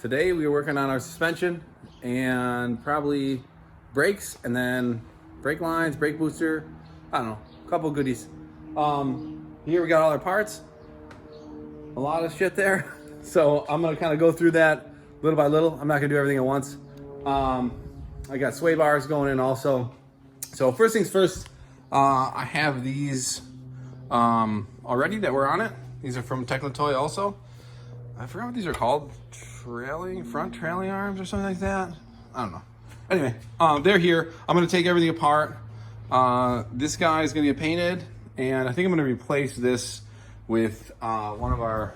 Today we are working on our suspension and probably brakes, and then brake lines, brake booster, I don't know, a couple goodies. Here we got all our parts, a lot of shit there. So I'm gonna kind of go through that little by little. I'm not gonna do everything at once. I got sway bars going in also. So first things first, I have these already that were on it. These are from Teclatoy also. I forgot what these are called. Front trailing arms or something like that. I don't know. Anyway, they're here. I'm gonna take everything apart. This guy is gonna get painted, and I think I'm gonna replace this with one of our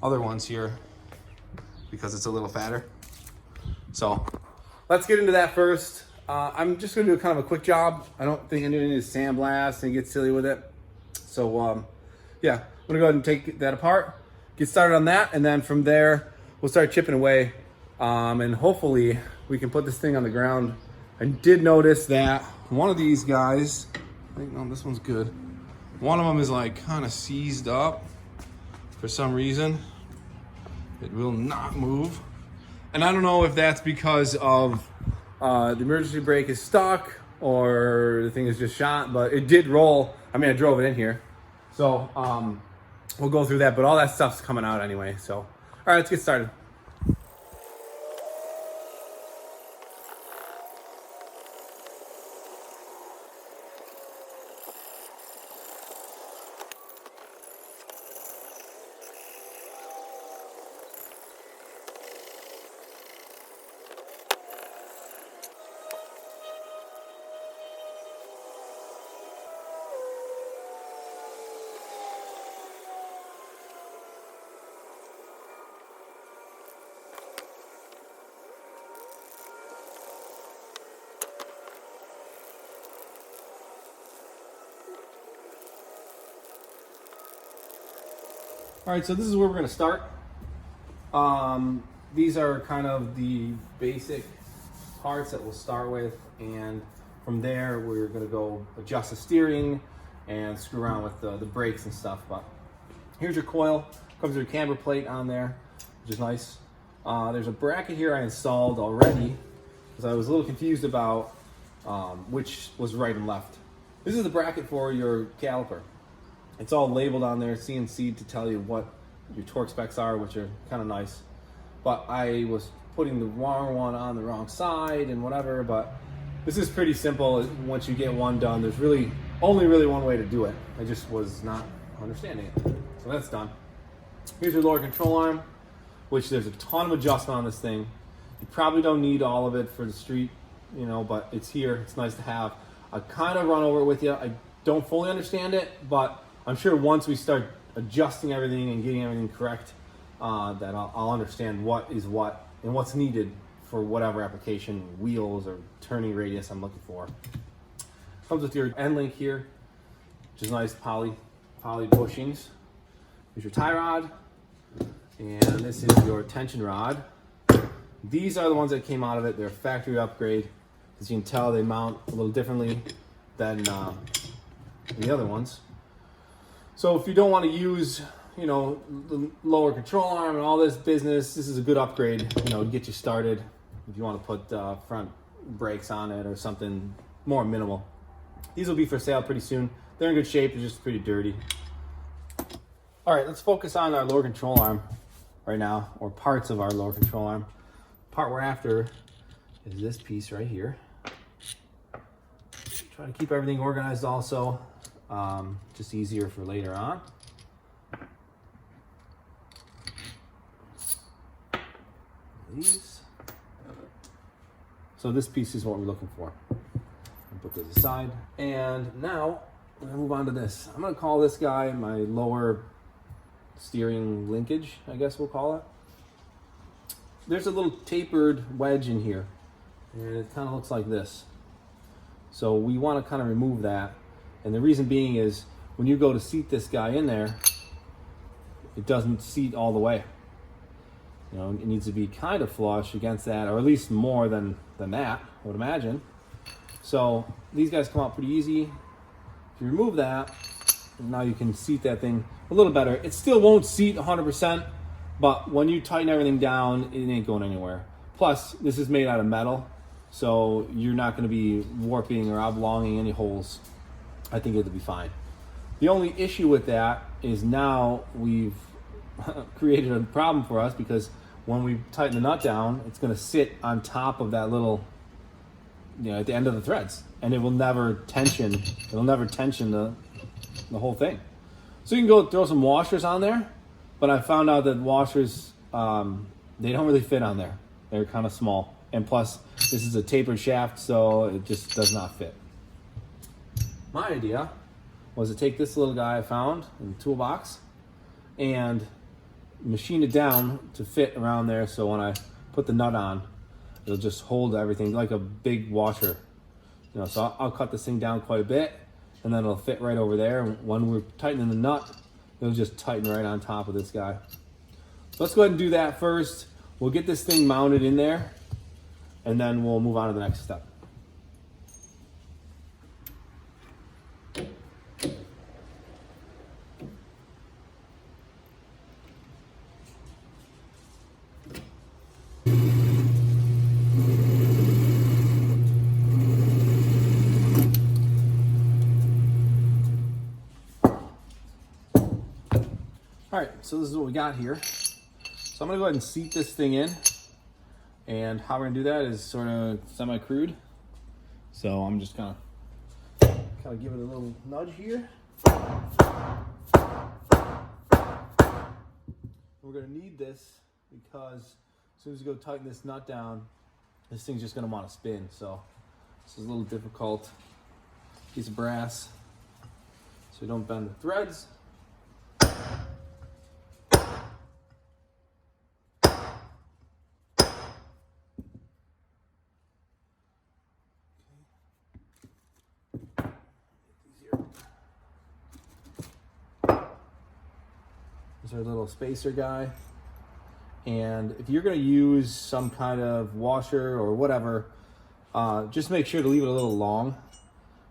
other ones here because it's a little fatter. So let's get into that first. I'm just gonna do kind of a quick job. I don't think I need to sandblast and get silly with it. So yeah, I'm gonna go ahead and take that apart, get started on that, and then from there we'll start chipping away, and hopefully we can put this thing on the ground. I did notice that one of these guys, I think, no, this one's good. One of them is like kind of seized up for some reason. It will not move. And I don't know if that's because of the emergency brake is stuck or the thing is just shot, but it did roll. I mean, I drove it in here. So we'll go through that, but all that stuff's coming out anyway. So, all right, let's get started. All right, so this is where we're gonna start. These are kind of the basic parts that we'll start with, and from there we're gonna go adjust the steering and screw around with the brakes and stuff. But here's your coil. Comes with a camber plate on there, which is nice. There's a bracket here I installed already because I was a little confused about which was right and left. This is the bracket for your caliper. It's all labeled on there, CNC, to tell you what your torque specs are, which are kind of nice. But I was putting the wrong one on the wrong side and whatever, but this is pretty simple. Once you get one done, there's really only one way to do it. I just was not understanding it. So that's done. Here's your lower control arm, which there's a ton of adjustment on this thing. You probably don't need all of it for the street, you know, but it's here. It's nice to have. I kind of run over it with you. I don't fully understand it, but I'm sure once we start adjusting everything and getting everything correct, that I'll understand what is what and what's needed for whatever application, wheels or turning radius I'm looking for. Comes with your end link here, which is nice poly bushings. Here's your tie rod, and this is your tension rod. These are the ones that came out of it. They're a factory upgrade. As you can tell, they mount a little differently than the other ones. So if you don't want to use, you know, the lower control arm and all this business, this is a good upgrade, you know, to get you started. If you want to put front brakes on it or something more minimal. These will be for sale pretty soon. They're in good shape, they're just pretty dirty. All right, let's focus on our lower control arm right now, or parts of our lower control arm. The part we're after is this piece right here. Try to keep everything organized also. Just easier for later on. These. So this piece is what we're looking for. I'll put this aside. And now we're gonna move on to this. I'm gonna call this guy my lower steering linkage, I guess we'll call it. There's a little tapered wedge in here, and it kind of looks like this. So we want to kind of remove that. And the reason being is when you go to seat this guy in there, it doesn't seat all the way. You know, it needs to be kind of flush against that, or at least more than that, I would imagine. So these guys come out pretty easy. If you remove that, now you can seat that thing a little better. It still won't seat 100%, But when you tighten everything down, it ain't going anywhere. Plus, this is made out of metal, so you're not going to be warping or oblonging any holes. I think it'll be fine. The only issue with that is now we've created a problem for us, because when we tighten the nut down, it's going to sit on top of that little, at the end of the threads, and it will never tension. It'll never tension the whole thing. So you can go throw some washers on there, but I found out that washers, they don't really fit on there. They're kind of small, and plus this is a tapered shaft, so it just does not fit. My idea was to take this little guy I found in the toolbox and machine it down to fit around there, so when I put the nut on, it'll just hold everything like a big washer. So I'll cut this thing down quite a bit, and then it'll fit right over there. When we're tightening the nut, it'll just tighten right on top of this guy. So let's go ahead and do that first. We'll get this thing mounted in there, and then we'll move on to the next step. All right, so this is what we got here. So I'm gonna go ahead and seat this thing in, and how we're gonna do that is sort of semi-crude. So I'm just gonna kind of give it a little nudge here. We're gonna need this because as soon as you go tighten this nut down, this thing's just gonna want to spin. So this is a little difficult piece of brass, so you don't bend the threads. This is our little spacer guy. And if you're going to use some kind of washer or whatever, just make sure to leave it a little long.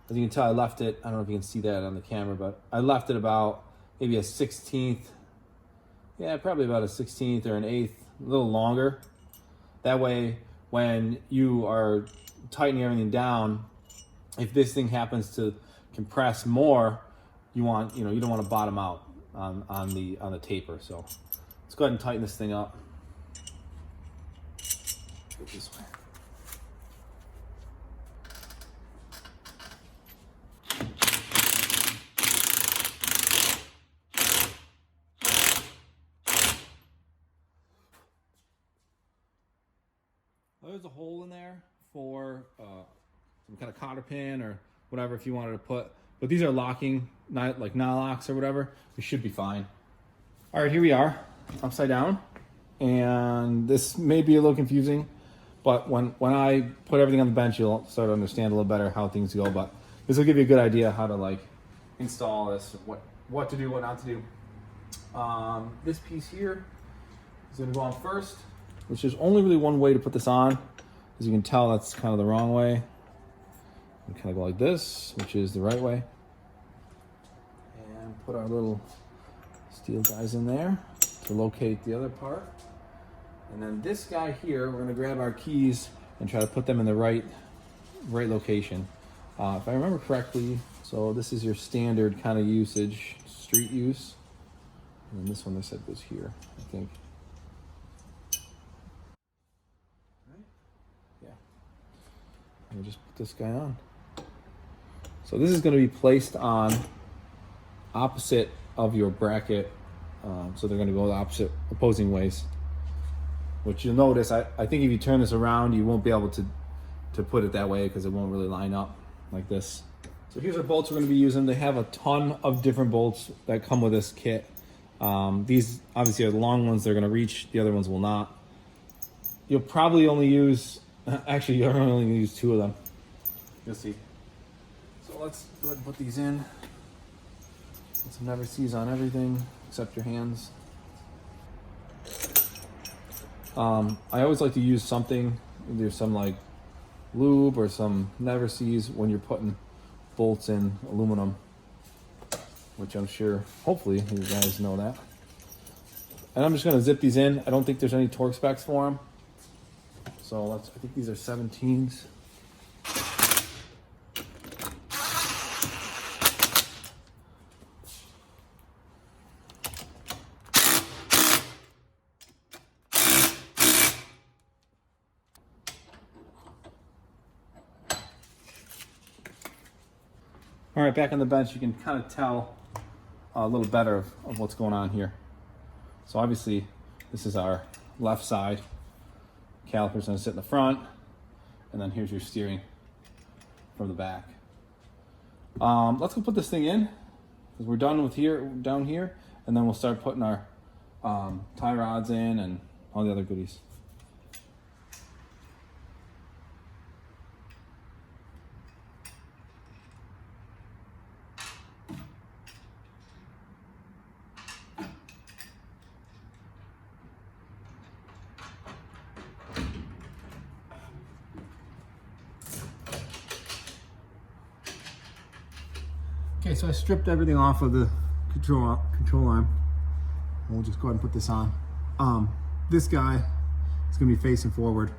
As you can tell, I left it, I don't know if you can see that on the camera, but I left it about maybe a 16th. Yeah, probably about a 16th or an 1/8, a little longer. That way, when you are tightening everything down, if this thing happens to compress more, you don't want to bottom out on the taper. So let's go ahead and tighten this thing up. Go this way. There's a hole in there for some kind of cotter pin or whatever if you wanted to put, but these are locking, not like nylocks or whatever. We should be fine. All right, here we are, upside down, and this may be a little confusing, but when I put everything on the bench, you'll start to understand a little better how things go. But this will give you a good idea how to like install this, what to do, what not to do. This piece here is going to go on first, which is only really one way to put this on. As you can tell, that's kind of the wrong way. We kind of go like this, which is the right way. And put our little steel guys in there to locate the other part. And then this guy here, we're gonna grab our keys and try to put them in the right location. If I remember correctly, so this is your standard kind of usage, street use. And then this one they said was here, I think. We'll just put this guy on. So this is going to be placed on opposite of your bracket. So they're going to go the opposite, opposing ways. Which you'll notice, I think if you turn this around, you won't be able to put it that way because it won't really line up like this. So here's our bolts we're going to be using. They have a ton of different bolts that come with this kit. These obviously are the long ones. They're going to reach. The other ones will not. You'll probably only use... Actually, you're only going to use 2 of them. You'll see. So let's go ahead and put these in. Put some never sees on everything except your hands. I always like to use something, either some like lube or some never sees when you're putting bolts in aluminum, which I'm sure, hopefully, you guys know that. And I'm just gonna zip these in. I don't think there's any torque specs for them. So I think these are 17s. All right, back on the bench, you can kind of tell a little better of what's going on here. So obviously, this is our left side. Caliper's gonna sit in the front, and then here's your steering from the back. Let's go put this thing in, because we're done with down here, and then we'll start putting our tie rods in and all the other goodies. Okay, so I stripped everything off of the control arm. We'll just go ahead and put this on. This guy is going to be facing forward.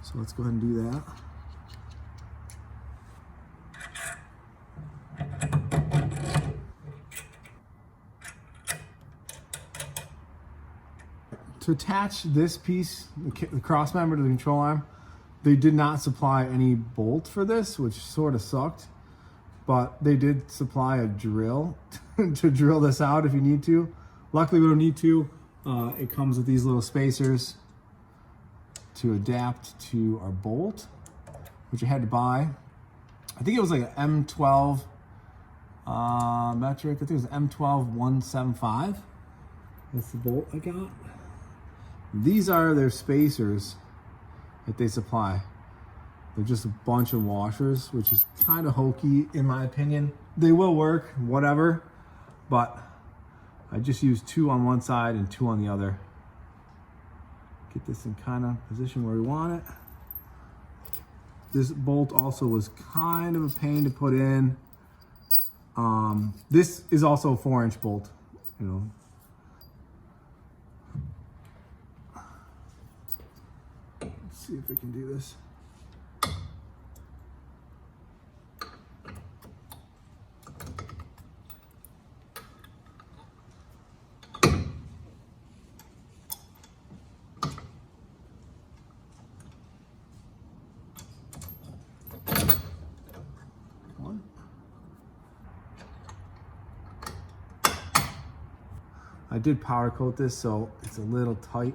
So let's go ahead and do that. To attach this piece, the cross member to the control arm, they did not supply any bolt for this, which sort of sucked. But they did supply a drill to drill this out if you need to. Luckily, we don't need to. It comes with these little spacers to adapt to our bolt, which I had to buy. I think it was like an M12 metric. I think it was M12 175. That's the bolt I got. These are their spacers that they supply. They're just a bunch of washers, which is kind of hokey in my opinion. They will work, whatever, but I just used 2 on one side and 2 on the other. Get this in kind of position where we want it. This bolt also was kind of a pain to put in. This is also a 4-inch bolt, you know. Let's see if we can do this. I did powder coat this, so it's a little tight.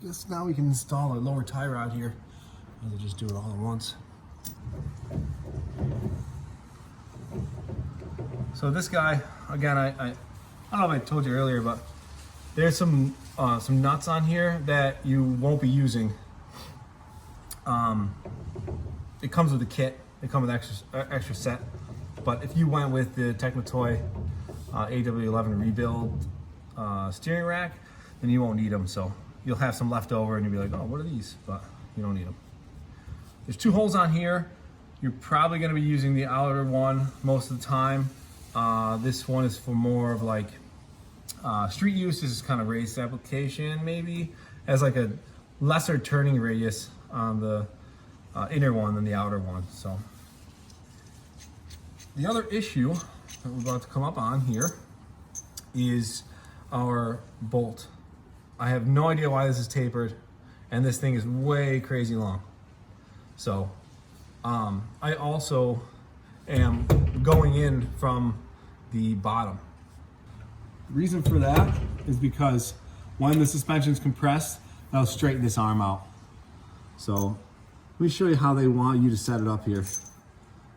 Guess now we can install our lower tie rod here. I'll just do it all at once. So this guy, again, I don't know if I told you earlier, but there's some nuts on here that you won't be using. It comes with a kit. They come with extra set. But if you went with the Technotoy AW11 rebuild steering rack, then you won't need them. So you'll have some left over and you'll be like, oh, what are these? But you don't need them. There's 2 holes on here. You're probably gonna be using the outer one most of the time. This one is for more of like street use. This is kind of raised application maybe. Has like a lesser turning radius on the inner one than the outer one. So the other issue that we're about to come up on here is our bolt. I have no idea why this is tapered, and this thing is way crazy long. So I also am going in from the bottom. The reason for that is because when the suspension is compressed, that'll straighten this arm out. So let me show you how they want you to set it up here.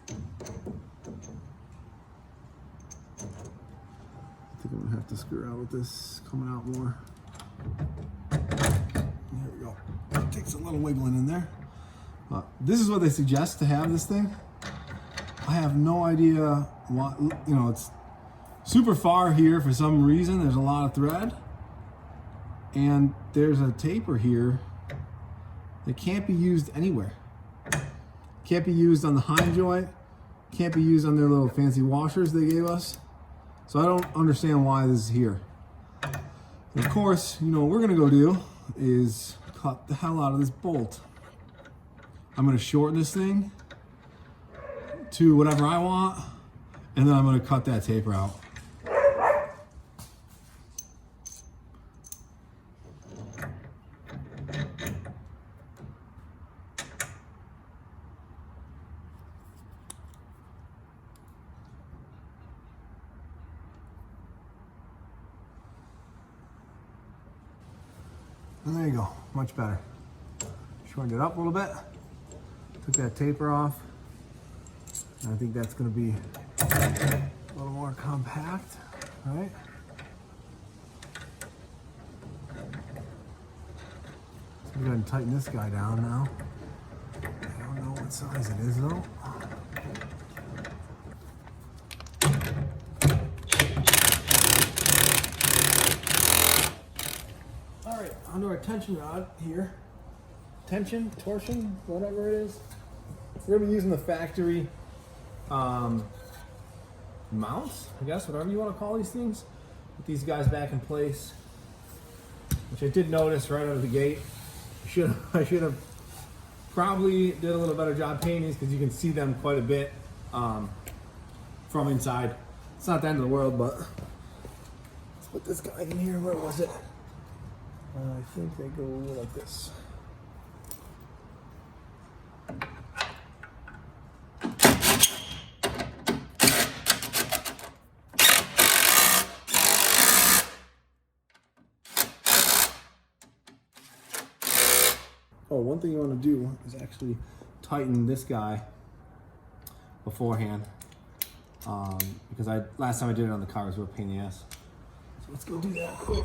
I think I'm gonna have to screw around with this coming out more. There we we go. It takes a little wiggling in there. This is what they suggest to have this thing. I have no idea what, you know, it's super far here for some reason. There's a lot of thread. And there's a taper here that can't be used anywhere. Can't be used on the hind joint. Can't be used on their little fancy washers they gave us. So I don't understand why this is here. And of course, you know what we're gonna go do is cut the hell out of this bolt. I'm gonna shorten this thing to whatever I want, and then I'm gonna cut that taper out. And there you go, much better. Shortened it up a little bit, took that taper off, and I think that's gonna be a little more compact, right? So we're gonna tighten this guy down now. I don't know what size it is though. Onto our tension rod here. Tension, torsion, whatever it is. We're gonna be using the factory mounts, I guess, whatever you want to call these things. Put these guys back in place, which I did notice right out of the gate. I should have probably did a little better job painting these because you can see them quite a bit from inside. It's not the end of the world, but let's put this guy in here. Where was it? I think they go like this. Oh, one thing you want to do is actually tighten this guy beforehand, because last time I did it on the car was a real pain in the ass. So let's go do that quick.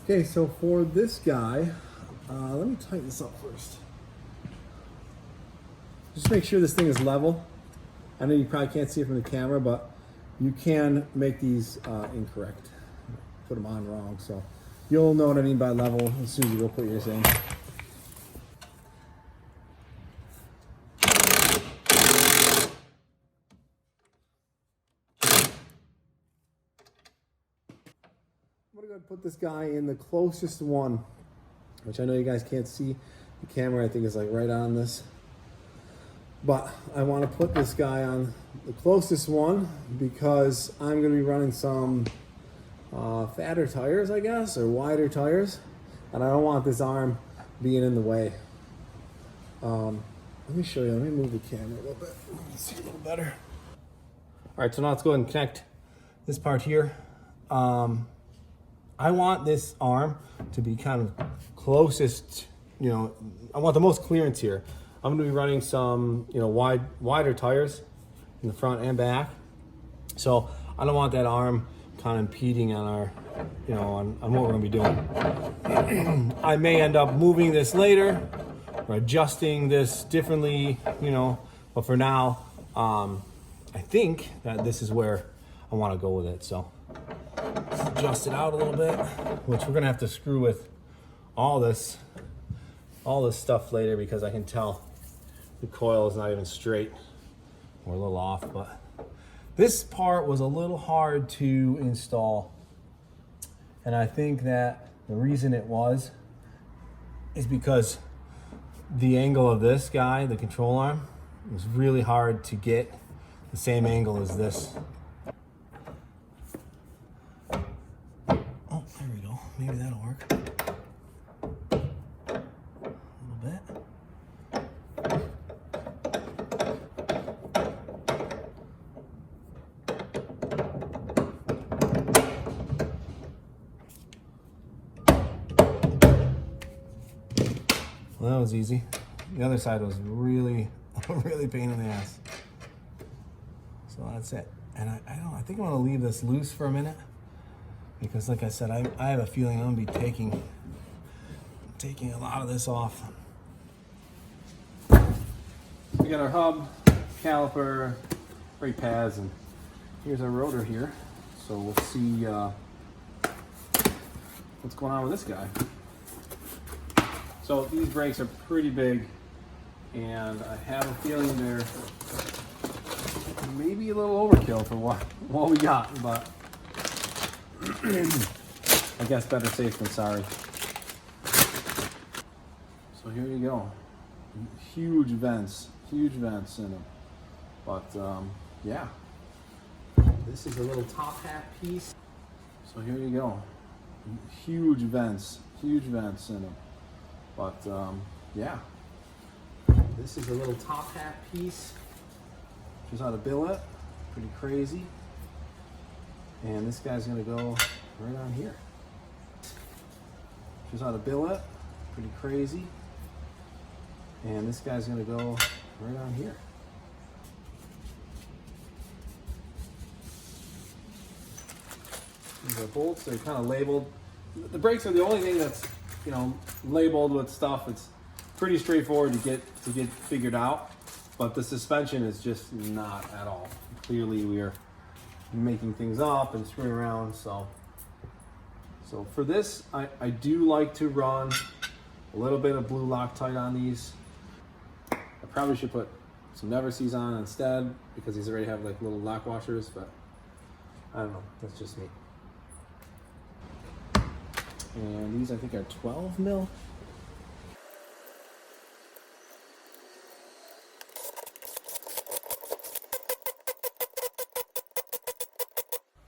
Okay, so for this guy, let me tighten this up first. Just make sure this thing is level. I know you probably can't see it from the camera, but you can make these incorrect. Put them on wrong, so you'll know what I mean by level as soon as you go put yours in. I'm gonna put this guy in the closest one, which I know you guys can't see. The camera, I think, is like right on this. But I want to put this guy on the closest one because I'm going to be running some fatter tires, I guess, or wider tires. And I don't want this arm being in the way. Let me show you. Let me move the camera a little bit. Let me see a little better. All right, so now let's go ahead and connect this part here. I want this arm to be kind of closest, you know, I want the most clearance here. I'm gonna be running some, you know, wider tires in the front and back. So I don't want that arm kind of impeding on our, you know, on what we're gonna be doing. I may end up moving this later or adjusting this differently, you know, but for now, I think that this is where I wanna go with it, so. Let's adjust it out a little bit, which we're gonna have to screw with all this stuff later because I can tell the coil is not even straight. We're a little off, but this part was a little hard to install. And I think that the reason it was is because the angle of this guy, the control arm, was really hard to get the same angle as this. Oh, there we go. Maybe that'll work. A little bit. Well, that was easy. The other side was really, really pain in the ass. So that's it. And I think I'm gonna leave this loose for a minute because, like I said, I have a feeling I'm gonna be taking a lot of this off. We got our hub, caliper, brake pads, and here's our rotor here. So we'll see what's going on with this guy. So these brakes are pretty big, and I have a feeling they're maybe a little overkill for what we got, but I guess better safe than sorry. So here you go. Huge vents in them. But yeah, this is a little top hat piece. So here you go. Huge vents in them. But yeah, this is a little top hat piece, which is out of billet, pretty crazy. And this guy's gonna go right on here, which is out of billet, pretty crazy. And this guy's gonna go right on here. These are bolts, they're kind of labeled. The brakes are the only thing that's, you know, labeled with stuff. It's pretty straightforward to get figured out, but the suspension is just not at all. Clearly we are making things up and screwing around. So for this, I do like to run a little bit of blue Loctite on these. I probably should put some Never Seas on instead because these already have like little lock washers, but I don't know, that's just me. And these I think are 12 mil.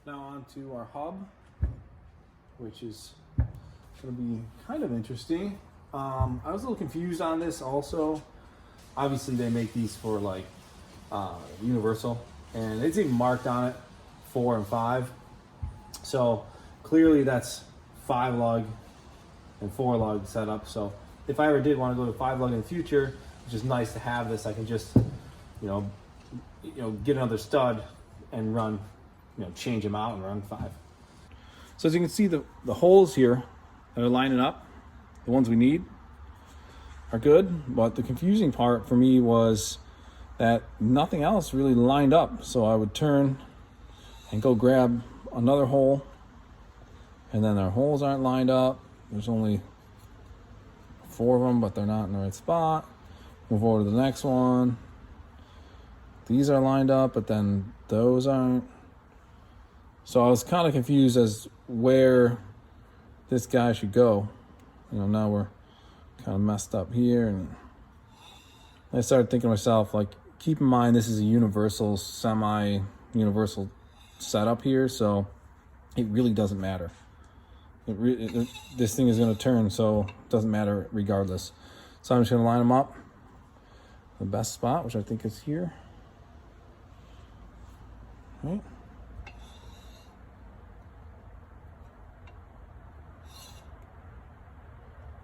Now on to our hub, which is going to be kind of interesting. I was a little confused on this also. Obviously they make these for like universal, and it's even marked on it 4 and 5. So clearly that's 5 lug and 4 lug setup. So if I ever did want to go to 5 lug in the future, which is nice to have this, I can just, you know, get another stud and run, change them out and run 5. So as you can see, the holes here that are lining up, the ones we need, are good. But the confusing part for me was that nothing else really lined up. So I would turn and go grab another hole, and then our holes aren't lined up. There's only 4 of them, but they're not in the right spot. Move over to the next one. These are lined up, but then those aren't. So I was kind of confused as where this guy should go. Now we're kind of messed up here. And I started thinking to myself, like, keep in mind this is a universal, semi-universal setup here, so it really doesn't matter. This thing is going to turn, so it doesn't matter regardless. So I'm just going to line them up. The best spot, which I think is here. Right.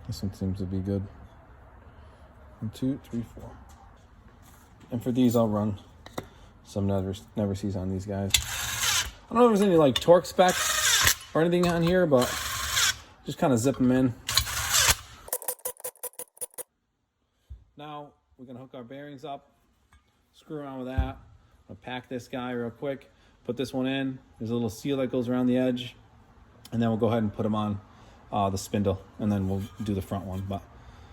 This one seems to be good. 1, 2, 3, 4. And for these, I'll run some Never Seas on these guys. I don't know if there's any like torque specs or anything on here, but just kind of zip them in. Now we're gonna hook our bearings up, screw around with that. I'm gonna pack this guy real quick, put this one in. There's a little seal that goes around the edge, and then we'll go ahead and put them on the spindle, and then we'll do the front one. But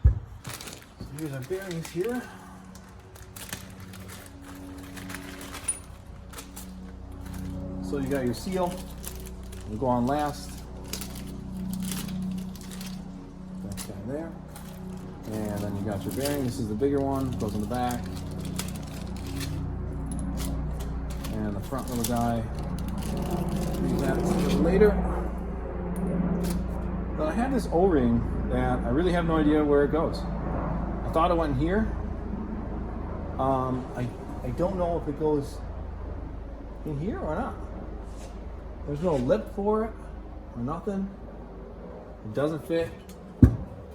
so here's our bearings here. So you got your seal. We'll go on last. That guy there. And then you got your bearing. This is the bigger one. Goes in the back. And the front little guy. Leave that a little later. But I have this O-ring that I really have no idea where it goes. I thought it went in here. I don't know if it goes in here or not. There's no lip for it or nothing. It doesn't fit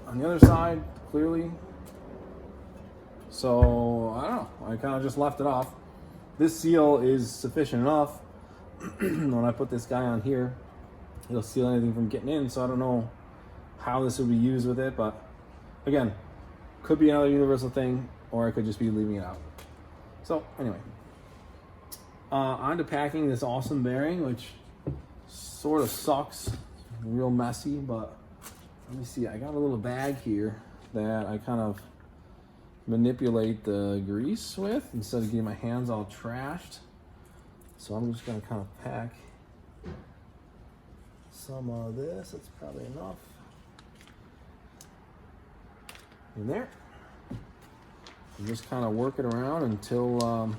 on the other side, clearly. So I don't know, I kind of just left it off. This seal is sufficient enough. When I put this guy on here, it'll seal anything from getting in, so I don't know how this would be used with it, but again, could be another universal thing, or I could just be leaving it out. So anyway, on to packing this awesome bearing, which sort of sucks, real messy, but let me see, I got a little bag here that I kind of manipulate the grease with instead of getting my hands all trashed. So I'm just gonna kind of pack some of this, that's probably enough, in there. And just kind of work it around until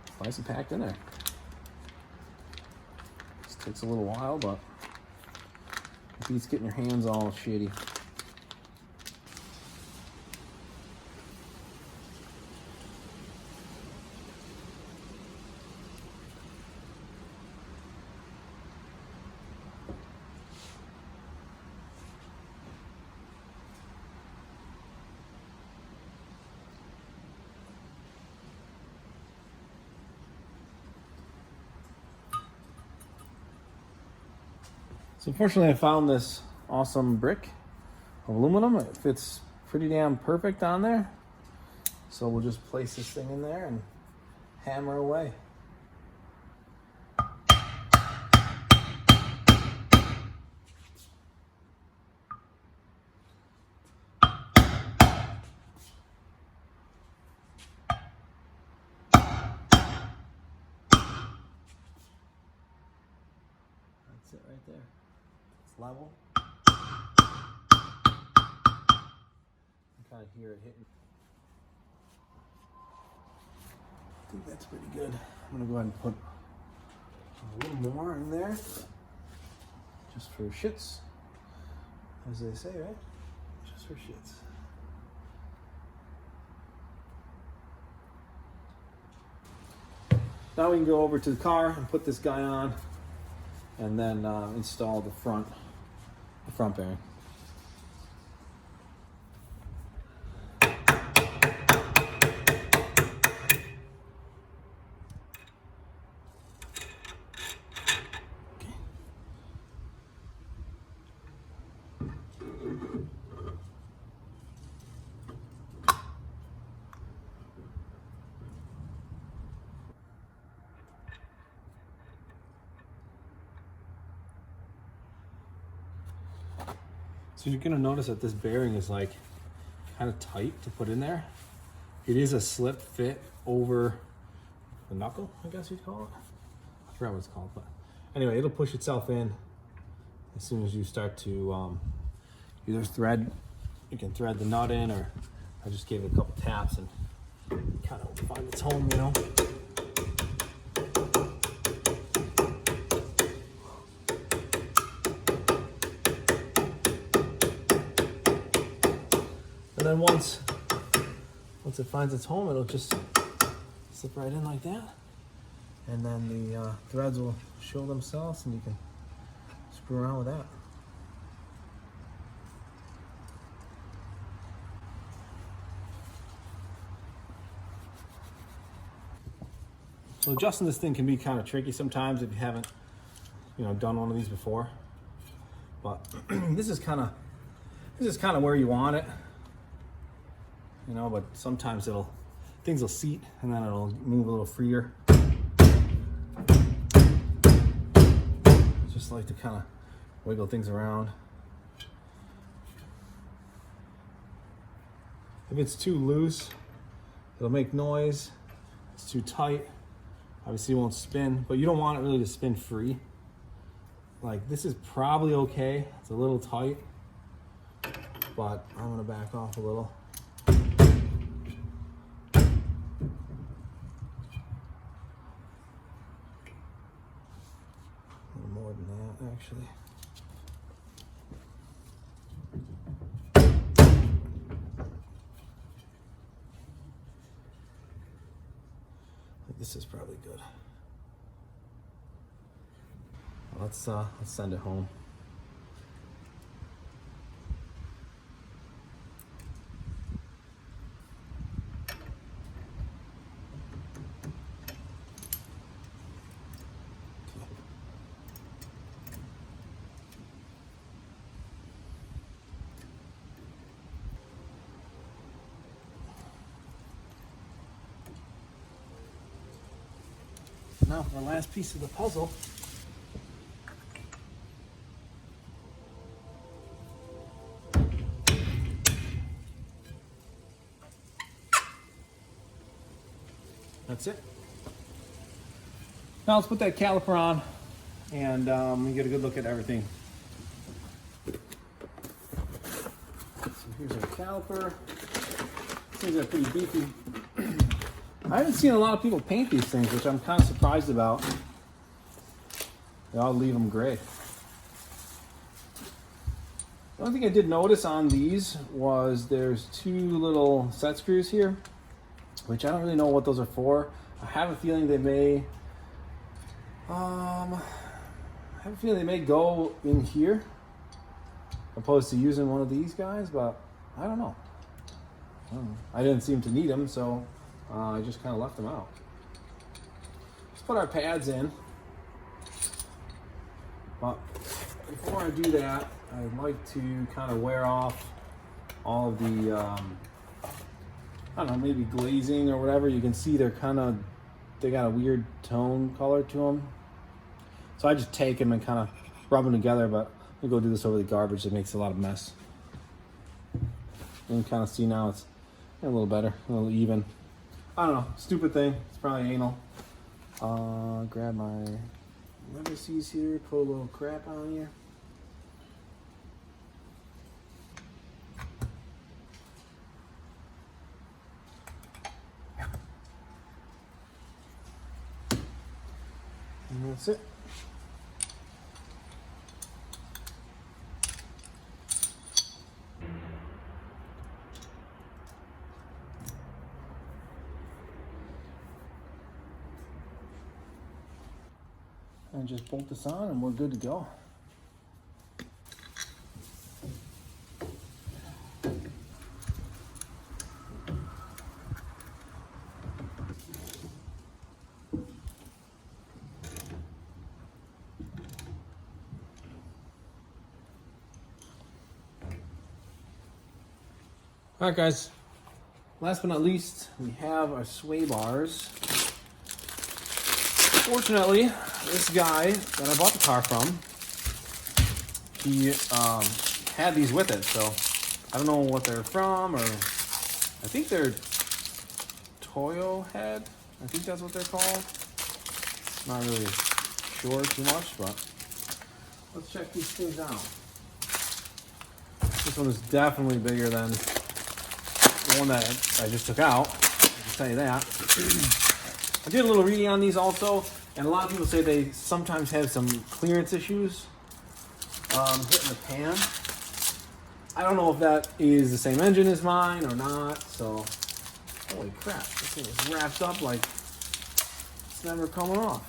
it's nice and packed in there. This takes a little while, but it beats getting your hands all shitty. So fortunately I found this awesome brick of aluminum. It fits pretty damn perfect on there. So we'll just place this thing in there and hammer away. That's it right there. It's level. You kind of hear it hitting. I think that's pretty good. I'm gonna go ahead and put a little more in there, just for shits, as they say, right? Just for shits. Now we can go over to the car and put this guy on, and then install the front bearing. So you're gonna notice that this bearing is like kind of tight to put in there. It is a slip fit over the knuckle, I guess you'd call it. I forgot what it's called, but anyway, it'll push itself in as soon as you start to either thread. You can thread the nut in, or I just gave it a couple taps and kind of find its home, you know. And then once it finds its home, it'll just slip right in like that. And then the threads will show themselves and you can screw around with that. So adjusting this thing can be kind of tricky sometimes if you haven't, done one of these before. But this is kind of where you want it. But sometimes things will seat and then it'll move a little freer. Just like to kind of wiggle things around. If it's too loose, it'll make noise. If it's too tight, obviously it won't spin, but you don't want it really to spin free. Like this is probably okay. It's a little tight, but I'm gonna back off a little. More than that, actually. This is probably good. Well, let's send it home. now for our last piece of the puzzle. That's it. Now let's put that caliper on and get a good look at everything. So here's our caliper. These are pretty beefy. I haven't seen a lot of people paint these things, which I'm kind of surprised about. They all leave them gray. The only thing I did notice on these was there's two little set screws here, which I don't really know what those are for. I have a feeling they may go in here opposed to using one of these guys, but I don't know. I didn't seem to need them, so I just kind of left them out. Let's put our pads in. But before I do that, I'd like to kind of wear off all of the, I don't know, maybe glazing or whatever. You can see they got a weird tone color to them. So I just take them and kind of rub them together, but we'll go do this over the garbage. It makes a lot of mess. You can kind of see now it's a little better, a little even. I don't know, stupid thing. It's probably anal. Grab my legacies here, put a little crap on here. And that's it. And just bolt this on and we're good to go. All right, guys. Last but not least, we have our sway bars. Fortunately, this guy that I bought the car from, he had these with it, so I don't know what they're from, or I think they're Toyo head. I think that's what they're called. Not really sure too much, but let's check these things out. This one is definitely bigger than the one that I just took out. I can tell you that. I did a little reading on these also, and a lot of people say they sometimes have some clearance issues hitting the pan. I don't know if that is the same engine as mine or not, so holy crap, this thing is wrapped up like it's never coming off.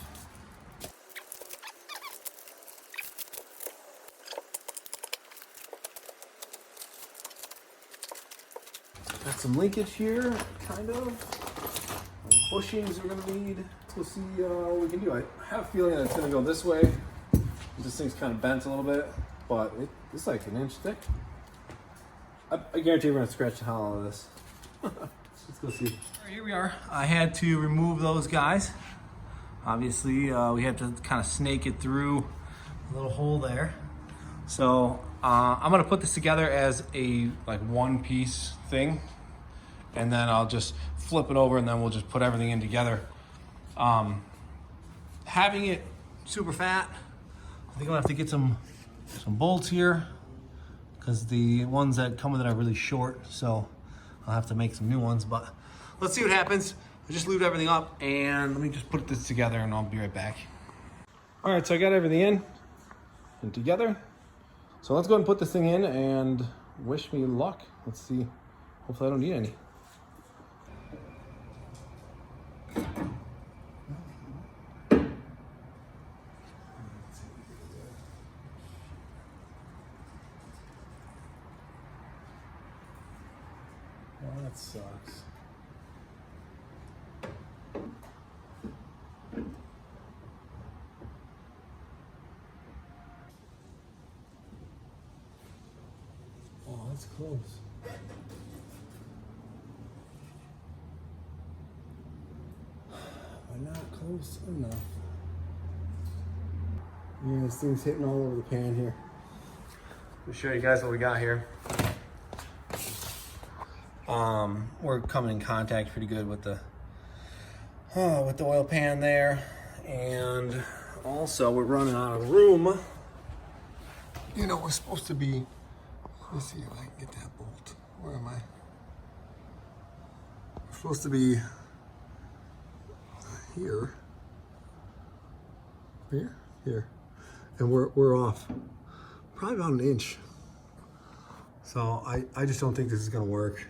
Got some linkage here, kind of. Bushings we're gonna need to see what we can do. I have a feeling that it's gonna go this way. This thing's kind of bent a little bit, but it's like an inch thick. I guarantee we're gonna scratch the hell out of this. Let's go see. All right, here we are. I had to remove those guys. Obviously, we had to kind of snake it through a little hole there. So I'm gonna put this together as a one piece thing, and then I'll just flip it over and then we'll just put everything in together. Having it super fat, I think I'll have to get some bolts here because the ones that come with it are really short, so I'll have to make some new ones, but let's see what happens. I just lubed everything up and let me just put this together and I'll be right back. All right, so I got everything in and together. So let's go ahead and put this thing in and wish me luck. Let's see, hopefully I don't need any. Oh, that sucks. Oh, that's close. I not close enough? Yeah, this thing's hitting all over the pan here. Let me show you guys what we got here. We're coming in contact pretty good with the oil pan there, and also we're running out of room. You know, we're supposed to be. Let's see if I can get that bolt. Where am I? We're supposed to be here, here, and we're off probably about an inch. So I just don't think this is gonna work.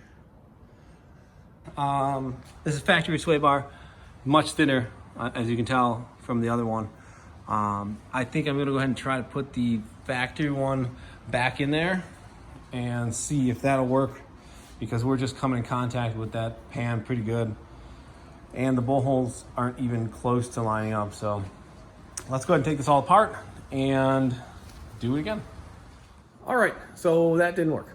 This is factory sway bar, much thinner, as you can tell from the other one. I think I'm gonna go ahead and try to put the factory one back in there and see if that'll work, because we're just coming in contact with that pan pretty good. And the bowl holes aren't even close to lining up. So let's go ahead and take this all apart and do it again. All right, so that didn't work.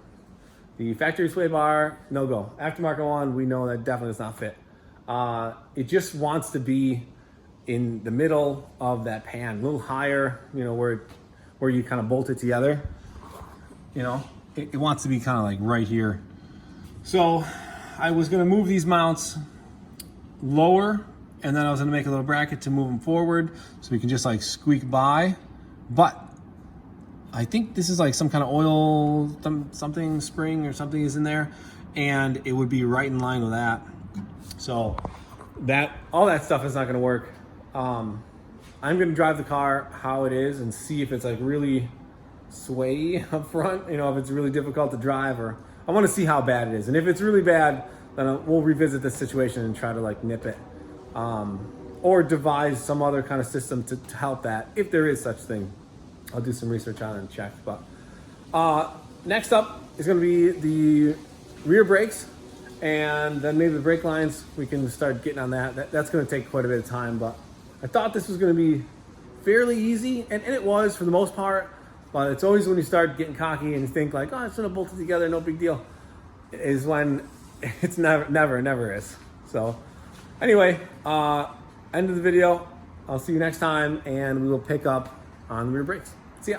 The factory sway bar, no go. Aftermarket one, we know that definitely does not fit. It just wants to be in the middle of that pan, a little higher, you know, where you kind of bolt it together. You know, it wants to be kind of like right here. So I was gonna move these mounts lower, and then I was gonna make a little bracket to move them forward so we can just like squeak by. But I think this is like some kind of oil, something spring or something is in there, and it would be right in line with that. So all that stuff is not gonna work. I'm gonna drive the car how it is and see if it's like really sway up front, you know, if it's really difficult to drive, or I wanna see how bad it is. And if it's really bad, then we'll revisit this situation and try to like nip it. Or devise some other kind of system to help that, if there is such thing. I'll do some research on it and check. But next up is going to be the rear brakes, and then maybe the brake lines. We can start getting on that. That's going to take quite a bit of time, but I thought this was going to be fairly easy, and it was for the most part. But it's always when you start getting cocky and you think like, oh, it's going to bolt it together, no big deal, is when it's never is. So anyway, end of the video. I'll see you next time, and we will pick up on the rear brakes. See ya.